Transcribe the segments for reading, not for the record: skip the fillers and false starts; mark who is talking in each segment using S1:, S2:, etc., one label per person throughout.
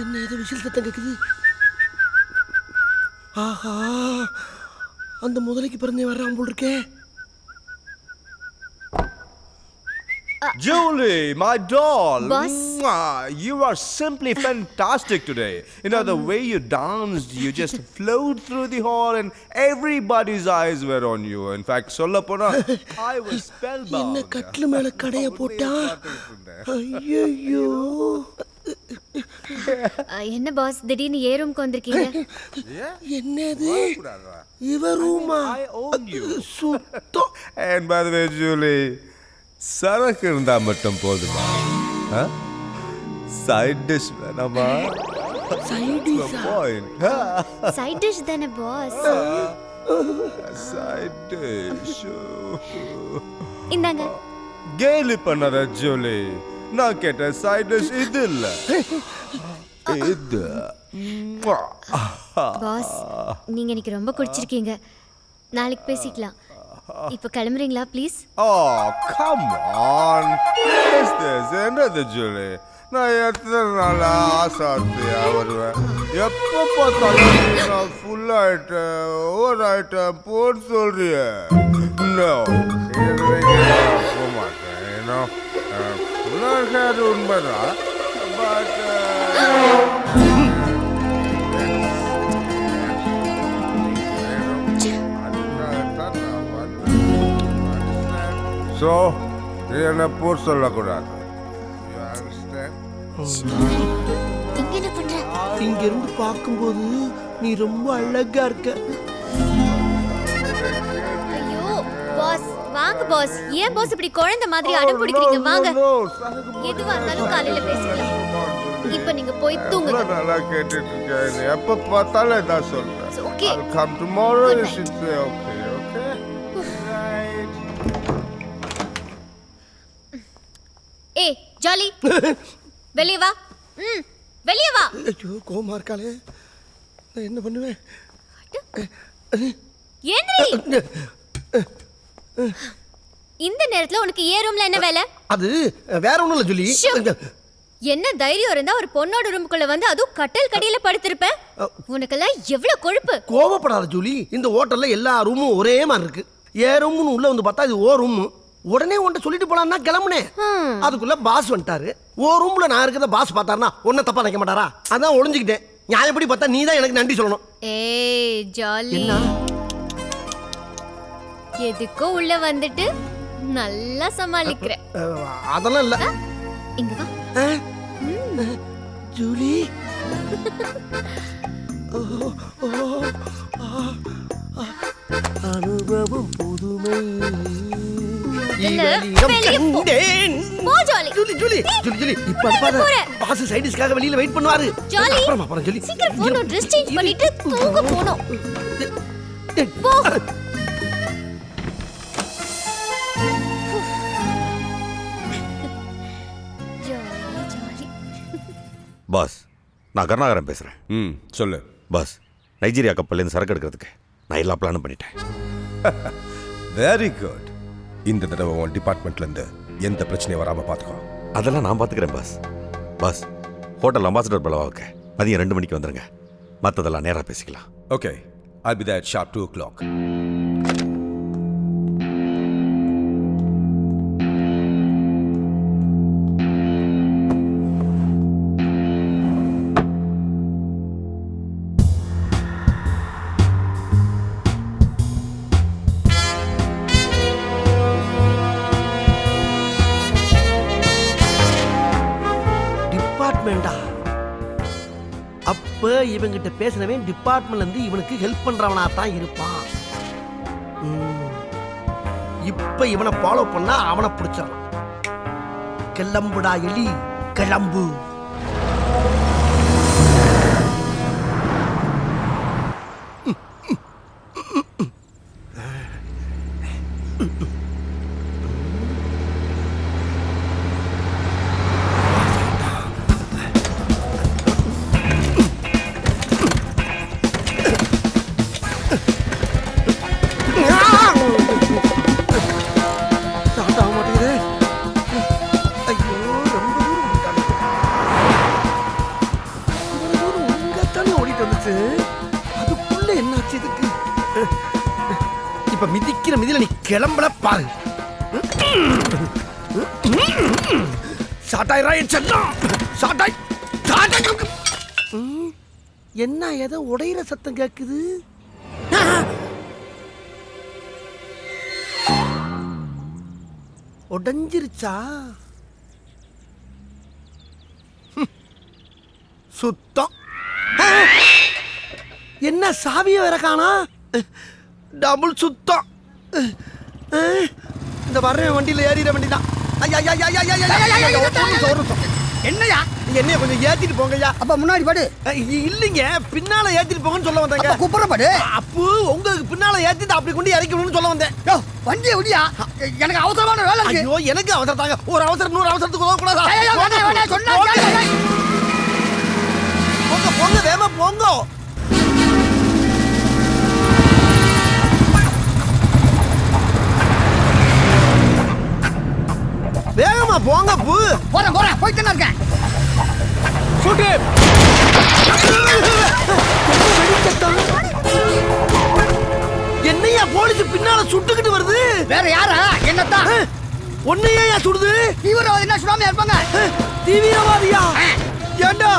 S1: என்ன ஏதோ விசில் சத்தம் கேக்குது. ஆஹா, அந்த முதலைக்கு பிறந்தே வர்றான் போல் இருக்கே.
S2: Julie, my doll.
S3: Boss.
S2: You are simply fantastic today. You know, the way you danced, you just flowed through the hall and everybody's eyes were on you. In fact, Sollapona, I was spellbound.
S1: என்ன கட்லு மேல கடைய போட்டா. ஐயோ.
S3: என்ன pass திடீர்னு ஏ ரூம்க்கு வந்திருக்கீங்க?
S1: என்னது? இவ ரூமா?
S2: I own you.
S1: சுத்தம்.
S2: And by the way, Julie, சரக்கு இருந்தா மட்டும் போதுமா? சைட் டிஷ் வேணாமா?
S1: சைட் டிஷ்ஷா?
S3: சைட் டிஷ் தானே பாஸ்.
S2: Side dish.
S3: இந்தாங்க.
S2: கேலி பண்ணாத ஜூலி. நான் கேட்ட சைட் டிஷ் இது இல்ல. இது.
S3: பாஸ் நீங்க எனக்கு ரொம்ப குடிச்சிருக்கீங்க. நாளைக்கு பேசிக்கலாம். இப்போ கிளம்புறீங்களா please?
S2: Oh, come on. What is this? என்னது ஜூலி? நான் எத்தனை நாள் ஆசாத்தியா வருவேன். எப்போ பார்த்தாலும் நான் ஃபுல் ஆயிட்டேன், ஓவர் ஆயிட்டேன் போன்னு சொல்றிய. நோ, போக மாட்டேன். ஃபுல்லாக இருக்காது உண்மைதான். பட் ஸோ நீ என்ன போர் சொல்லக்கூடாது.
S3: இங்க என்ன பண்ற?
S1: இங்க இருந்து பார்க்கும்போது நீ ரொம்ப அழகா இருக்க.
S3: ஐயோ பாஸ் வாங்க பாஸ். ஏன் பாஸ் இப்படி குழந்தை மாதிரி அடம் பிடிக்கிறீங்க? வாங்க. எதுவா இருந்தாலும் காலையில பேசிக்கலாம். இப்போ நீங்க போய் தூங்குங்க.
S2: நல்லா கேட்டுட்டு இருக்கேன். எப்ப பார்த்தாலும் இதான் சொல்றேன்.
S3: Okay.
S2: I'll come tomorrow. You should say okay, okay? Right.
S3: ஏய் ஜாலி வெளிய வா. வெளிய வா.
S1: ஐயோ கோமா இருக்காளே, நான் என்ன பண்ணுவேன்?
S3: ஏந்திரி. இந்த நேரத்துல உனக்கு ஏ ரூம்ல என்ன வேலை?
S1: அது வேற ஒண்ணும் இல்ல ஜூலி.
S3: என்ன தைரியம் இருந்தா ஒரு பொண்ணோட ரூமுக்குள்ள வந்து அதுவும் கட்டல் கடியில படுத்திருப்ப? உனக்கெல்லாம் எவ்வளவு கொழுப்பு.
S1: கோவப்படாத ஜூலி, இந்த ஹோட்டல்ல எல்லா ரூமும் ஒரே மாதிரி இருக்கு. ஏ ரூம்னு உள்ள வந்து பார்த்தா இது ஓ ரூம். உடனே உன்ட்ட சொல்லிட்டு போலான்னா கிளம்புனேன். அதுக்குள்ள பாஸ் வந்துட்டாரு. ஓ ரூம்ல நான் இருக்கிறத பாஸ் பார்த்தாருன்னா உன்னை தப்பா நினைக்க மாட்டாரா? அதான் ஒளிஞ்சுக்கிட்டேன். நியாயப்படி பார்த்தா நீ தான் எனக்கு நன்றி சொல்லணும்.
S3: ஏய் ஜாலி, எதுக்கோ உள்ள வந்துட்டு நல்லா சமாளிக்கிற.
S1: அதெல்லாம் இல்ல.
S3: இங்க வா
S1: ஜூலி. அனுபவம் புதுமை. பாஸ் சைடிஸ்க்காக வெளியில வெயிட் பண்ணுவாரு. அப்புறமா போறேன் ஜூலி.
S3: சீக்கிரம் போணும், ட்ரெஸ் சேஞ்ச் பண்ணிட்டு தூங்க போணும். போ.
S4: பாஸ் நான் கருணாகரன் பேசுகிறேன்.
S2: சொல்லு
S4: பாஸ். நைஜீரியா கப்பல்லேருந்து சரக்கு எடுக்கிறதுக்கு நான் எல்லா பிளானும் பண்ணிட்டேன்.
S2: Very good. இந்த தடவை உன் டிபார்ட்மெண்ட்லேருந்து எந்த பிரச்சனையும் வராமல் பார்த்துக்கோ.
S4: அதெல்லாம் நான் பார்த்துக்கிறேன் பாஸ். பாஸ் ஹோட்டல் அம்பாசிடர் பலவாவுக்கு மதியம் 2 மணிக்கு வந்துடுங்க. மற்றதெல்லாம் நேராக பேசிக்கலாம்.
S2: Okay, I'll be there at sharp 2 o'clock.
S1: அப்ப இவங்கிட்ட பேசினவன் டிபார்ட்மெண்ட்ல இருந்து இவனுக்கு ஹெல்ப் பண்றவனா தான் இருப்பான். இப்ப இவனை ஃபாலோ பண்ணா அவனை பிடிச்சிடலாம். கிளம்புடா எலி கிளம்பு. வைக்கிற மிதில நீ கிளம்பல பாரு. சாட்டாயிரா என் செல்லம். சாட்டாய் சாட்டாய். என்ன ஏதோ உடையிற சத்தம் கேக்குது. உடைஞ்சிருச்சா? சுத்தம். என்ன சாவிய வேற காணா? டபுள் சுத்தம். இந்த வர்ற வண்டியில ஏறிட வேண்டிதான்.
S5: என்னையா
S1: என்னைய கொஞ்சம் ஏத்திட்டு போங்கய்யா.
S5: அப்ப முன்னாடி படு.
S1: இல்லைங்க, பின்னால ஏத்திட்டு போங்கன்னு சொல்ல வந்தேங்க.
S5: குப்புற படு.
S1: அப்பு உங்களுக்கு பின்னால ஏத்திட்டு அப்படி கொண்டு இறக்கணும்னு சொல்ல வந்தேன்.
S5: யோ வண்டியை விடியா, எனக்கு அவசரமான வேலை இருக்கு.
S1: ஐயோ எனக்கு அவசரம் தாங்க. ஒரு அவசரம் இன்னொரு அவசரத்துக்கு உதவ கூடாதா? போங்க போங்க வேமா போங்க. வேகமா போங்க பூ.
S5: போறேன் போறேன் போயிட்டு தான் இருக்கேன்.
S1: சுட்டு. என்னையா போலீஸ் பின்னால சுட்டுக்கிட்டு வருது?
S5: வேற யாரா? என்னத்தான்
S1: ஒன்னையா சுடுது?
S5: தீவிரவாதி என்ன சுடாம இருப்பாங்க?
S1: தீவிரவாதியா? ஏண்டா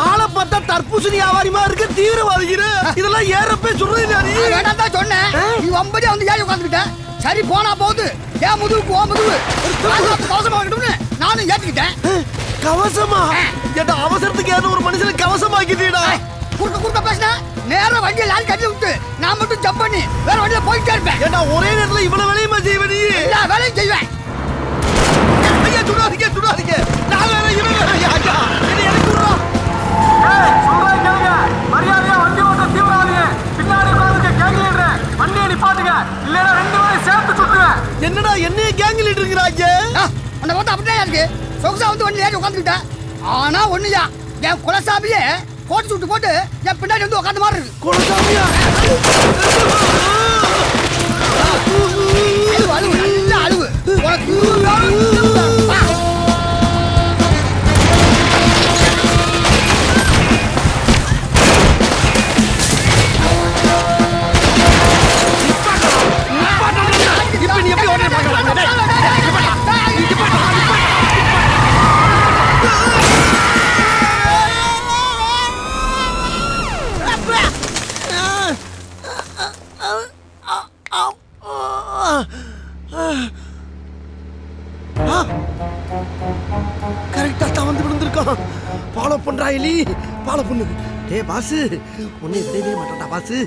S1: ஆளை பார்த்தா தர்பூசணி வியாபாரிமா இருக்கு, தீவிரவாதிகிற இதெல்லாம் ஏறப்பே சொல்றது இல்லையா நீ?
S5: வேண்டாம் தான் சொன்னேன். நீ வம்படியா வந்து ஏறி உட்காந்துக்கிட்ட. சரி போனா போகுது. ஏன் முதுகுக்கு ஓ முதுகு கவசமா இருக்கணும்னு நானும் ஏற்றிக்கிட்டேன்.
S1: கவசமா? ஏண்டா அவசரத்துக்கு ஏதோ ஒரு மனுஷனை கவசமாக்கிட்டீடா.
S5: குறுக்க குறுக்க பேசினா நேரம் வண்டியை லாரி கட்டி விட்டு நான் மட்டும் ஜம்ப் பண்ணி வேற வண்டியில போயிட்டே இருப்பேன்.
S1: ஏண்டா ஒரே நேரத்துல இவ்வளவு வேலையுமா செய்வ நீ?
S5: எல்லா வேலையும் செய்வேன்.
S1: ஐயா சுடாதீங்க சுடாதீங்க. நான் வேற இவன் வேற. ஐயா என்ன எனக்கு விடுறா.
S6: மரியாதையா வண்டி ஓட்ட தீவிரவாதியே, பின்னாடி உட்கார்ந்து கேங்கலிடுற வண்டியை நிப்பாட்டுங்க, இல்லைன்னா ரெண்டு பேரும் சேர்த்து சுட்டுவேன்.
S1: என்னடா என்னைய கேங் லீடருங்கிறாங்க?
S5: அந்த ஓட்ட அப்படியே இருக்கு. சொகுசா வந்து வண்டி ஏறி உட்காந்துக்கிட்டேன். ஆனா ஒண்ணுயா, என் குலசாமியே போட்டு சுட்டு போட்டு என் பின்னாடி வந்து உட்காந்து மாதிரி இருக்கு.
S1: குலசாமியா?
S5: அழுவு அழுவு நல்ல அழுவு. உனக்கு
S1: இப்ப நீ எப்படி ஓடுற பாக்கலாம்? கரெக்டா தான் வந்து விழுந்திருக்கான். ஃபாலோ பண்றா எலி, ஃபாலோ பண்ணு. டேய் பாசு, உன்னை விடவே மாட்டேன்டா பாசு.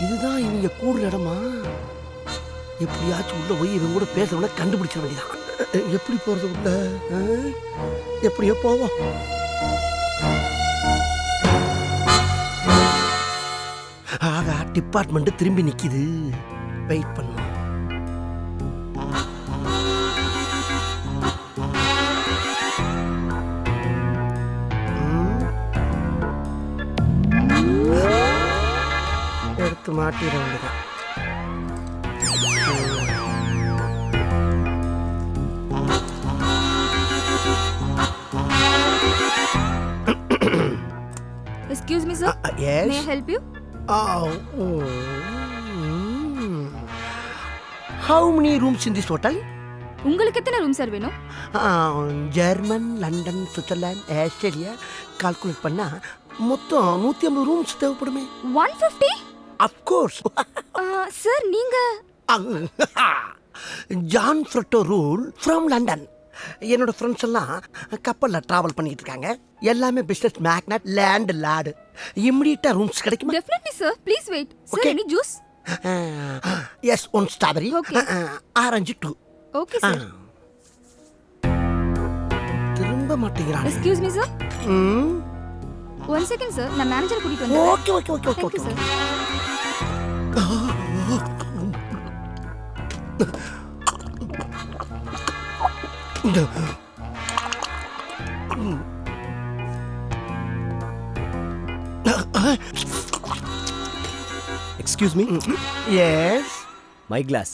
S1: இதுதான் இவங்க கூடுற இடமா? எப்படியாச்சும் உள்ள போய் இவங்க கூட பேசணும்னா கண்டுபிடிச்சிட வேண்டியதான். எப்படி போறது உள்ள? எப்படியோ போவோம். ஆகா டிபார்ட்மெண்ட் திரும்பி நிக்குது. வெயிட் பண்ணுவோம். எடுத்து மாட்டிட வேண்டியதான்.
S7: Excuse me, sir.
S1: Yes.
S7: May I help you?
S1: How many rooms in this hotel?
S7: உங்களுக்கு எத்தனை ரூம் சார் வேணும்?
S1: German, London, Switzerland, Australia calculate பண்ணா மொத்தம் 150 ரூம்ஸ் தேவைப்படுமே.
S7: 150?
S1: அஃப்கோர்ஸ்.
S7: சார் நீங்க
S1: John Fratto rule from London. என்னோட ஃப்ரெண்ட்ஸ் எல்லாம் கப்பலில் ட்ராவல் பண்ணிட்டு இருக்காங்க. எல்லாமே business magnate, land landlord rooms கிடைக்குமா?
S7: Definitely sir. Please wait. Sir
S1: Okay.
S7: Any juice?
S1: Yes, one strawberry.
S7: Okay.
S1: Orange 2.
S7: Okay sir.
S1: திரும்ப மாட்டேங்கிறான்.
S7: Excuse me sir. 1 second sir, நான் மேனேஜர் கூட்டிட்டு
S1: ஓகே
S7: வந்தேன்.
S1: Okay okay okay okay
S7: sir.
S8: Excuse me?
S1: Yes
S8: My glass.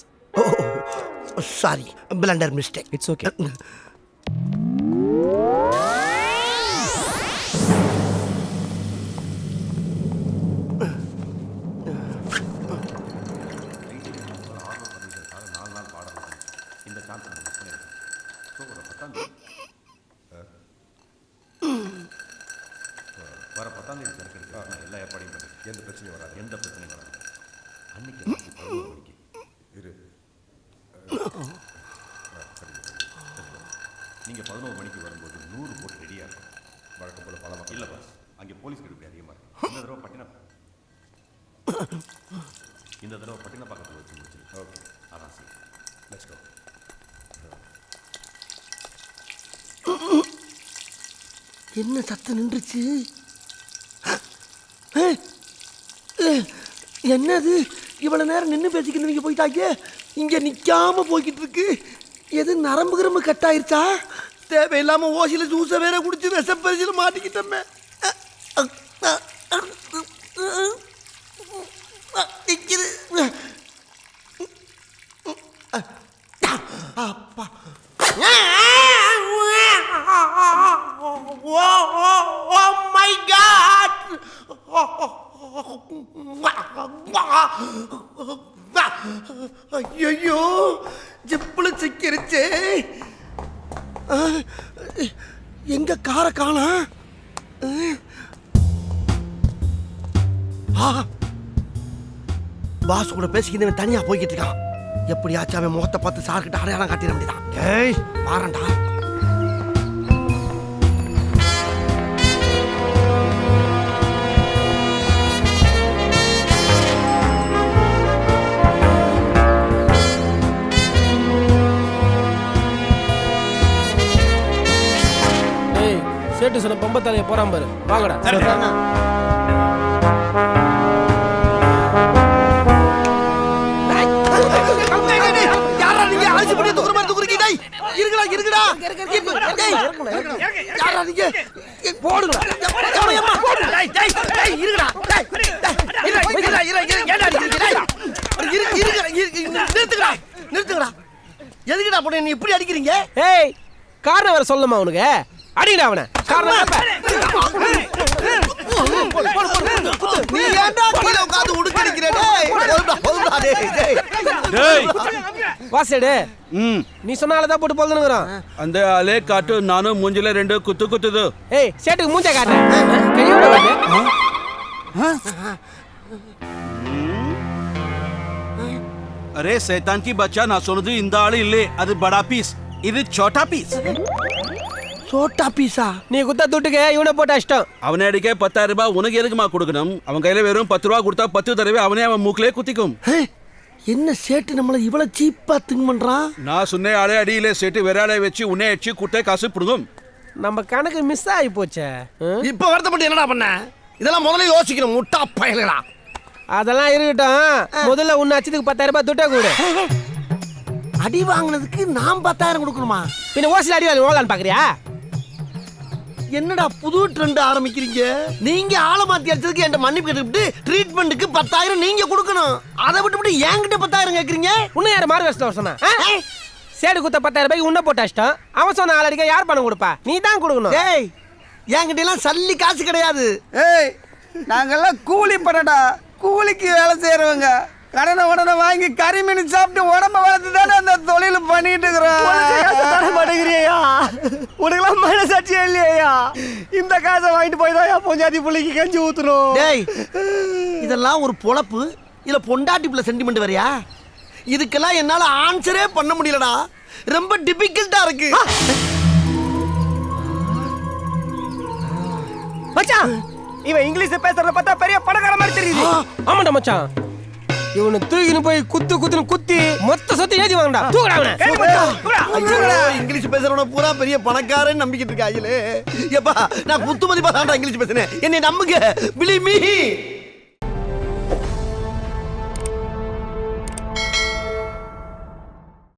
S1: Sorry blunder mistake.
S8: It's okay.
S4: வர 10ஆம் தேதி திறக்கிறதுக்கு நான் எல்லா ஏற்பாடையும் பண்ணுறேன். எந்த பிரச்சனையும் வராது, எந்த பிரச்சனையும் வராது. அன்னைக்கு 11 மணிக்கு இரு. நீங்கள் 11 மணிக்கு வரும்போது 100 போட்டு ரெடியாக இருக்கும். வழக்கம் போல பல மக்கள் இல்லை பாஸ், அங்கே போலீஸ் கெடுப்பி அதிகமாக இருக்கும். இந்த தடவை பட்டினம் பக்கத்தில் வச்சு முடிச்சிருக்கு. ஓகே, அதான் சரி. Let's go.
S1: என்ன சத்தம் நின்றுச்சு? என்னது இவ்வளவு நேரம் நின்று பேசிக்கிட்டு போயிட்டாங்க, இங்க நிக்காம போய்கிட்டு இருக்கு. எது நரம்பு கிரம்பு கட் ஆயிருச்சா? தேவையில்லாம ஓசியில ஜூஸை வேற குடிச்சு விஷப்பரிசில மாட்டிக்கிட்டோமே. அப்பா Oh my God! ஐயோ ஜிப்புல சிக்கிருச்சு. எங்க காரை காணா? பாஸ் கூட பேசிக்கிட்டு தனியா போய்கிட்டு இருக்கான். எப்படியாச்சும் அவன் முகத்தை பார்த்து சார்கிட்ட அடையாளம் காட்டிட வேண்டியதான். ஏய் வாரண்டா.
S9: சேட்டு சொன்ன பம்பத்தாலைய போறான் பாரு, வாங்கடா.
S1: யாரா நீங்க? அழைச்சு பண்ணி தூக்குற மாதிரி தூக்குறீங்க. டேய் இருங்கடா இருங்கடா. டேய் யாரா நீங்க? போடுங்கடா. ஏம்மா போடு. டேய் டேய் டேய் இருங்கடா. டேய் இருடா ஏன்டா அடிக்கிறீங்க? டேய் நிறுத்துங்கடா நிறுத்துங்கடா. எதுக்குடா போடு நீ இப்படி அடிக்கிறீங்க?
S9: ஏய் காரணம் வேற சொல்லணுமா உனக்கு? அடிடா அவனை.
S1: நீ ஏன்டா கீழ உட்கார்ந்து உடுக்கடிக்கிற? டேய் போடுடா டேய் டேய்
S10: டேய்
S9: வாசேடு. நீ சொன்னால தான் போட்டு போல்றங்கறான்.
S10: அந்த ஆளே காட்டு நானும் மூஞ்சில ரெண்டு குத்து குத்துது.
S9: ஏய் சேட்டுக்கு மூஞ்ச காட்டு. கையோட வந்து.
S10: அரே சைத்தான் கி பச்சா, நான் சொன்னது இந்த ஆளு இல்ல, அது படா பீஸ், இது சோட்டா பீஸ்.
S1: சோட்டா பீஸா?
S9: நீ குத்த துட்டுக்கு இவனை போட்டு அஷ்டம்.
S10: அவனே அடிக்க 10,000 ரூபாய், உனக்கு எதுக்குமா கொடுக்கணும்? அவன் கையில வெறும் 10 ரூபாய் கொடுத்தா 10 தடவை அவனே அவன் மூக்கிலே குத்திக்கும்.
S1: என்ன சேட்டு நம்மள இவ்வளவு சீப்பா திங்க் பண்றான்?
S10: நான் சொன்ன ஆளே அடியிலே சேட்டு வேற ஆளை வச்சு உன்னை அடிச்சு குட்டை காசு புடுங்கும்.
S9: நம்ம கணக்கு மிஸ் ஆகி போச்சே.
S1: இப்ப வருத்தப்பட்டு என்னடா பண்ண? இதெல்லாம் முதல்ல யோசிக்கணும் முட்டா பயலடா.
S9: அதெல்லாம் இருக்கட்டும், முதல்ல உன்னை அச்சதுக்கு 10,000 ரூபாய் துட்டை கொடு.
S1: அடி வாங்கினதுக்கு நான் 10,000 கொடுக்கணுமா?
S9: பின்ன ஓசில அடி வாங்கி ஓடலான்னு பாக்குறியா?
S1: என்னடா புது ட்ரெண்ட் ஆரம்பிக்கிறீங்க? நீங்க ஆள மாத்தி அடிச்சதுக்கு என்கிட்ட மன்னிப்பு கேட்டுட்டு ட்ரீட்மெண்ட்டுக்கு 10,000 நீங்க கொடுக்கணும். அதை விட்டு என்கிட்ட 10,000 கேக்குறீங்க.
S9: உன்ன யாரு மாறு வேஸ்ட்ல சொன்னா? சேடு குத்த 10,000 ரூபாய் உன்ன போட்டு அஷ்டம். அவன் சொன்ன ஆள் அடிக்க யார் பணம் கொடுப்பா? நீ தான் கொடுக்கணும்.
S1: ஏய் என்கிட்ட எல்லாம் சல்லி காசு கிடையாது.
S5: ஏய் நாங்கெல்லாம் கூலி பண்ணடா, கூலிக்கு வேலை செய்யறவங்க. கடனை உடனே வாங்கி கறி மீன் சாப்பிட்டு உடம்ப வளர்த்து தானே அந்த தொழில் பண்ணிட்டு இருக்கிறோம்.
S1: மாட்டேங்கிறியா? உனக்கெல்லாம் மனசாட்சியே இல்லையா? இந்த காசை வாங்கிட்டு போய் தான் பொஞ்சாதி புள்ளிக்கு கஞ்சி ஊத்துறோம். டேய் இதெல்லாம் ஒரு பொழப்பு? இல்ல பொண்டாட்டி பிள்ளை சென்டிமெண்ட் வரையா? இதுக்கெல்லாம் என்னால ஆன்சரே பண்ண முடியலடா. ரொம்ப டிபிகல்ட்டா இருக்கு.
S9: மச்சான் இவன் இங்கிலீஷ் பேசுறத பார்த்தா பெரிய பணக்கார மாதிரி தெரியுது. ஆமாடா மச்சான், இவனை தூக்கின்னு போய் குத்துன்னு குத்தி மொத்த சொத்து ஏத்தி வாங்கடா. தூக்குடா அவனை.
S1: இங்கிலீஷ் பேசுறவன பூரா பெரிய பணக்காரன்னு நம்பிக்கிட்டு இருக்காங்களே. எப்பா நான் குத்து மதிப்பா தான்டா இங்கிலீஷ் பேசுனேன். என்னை நம்புங்க. Believe me.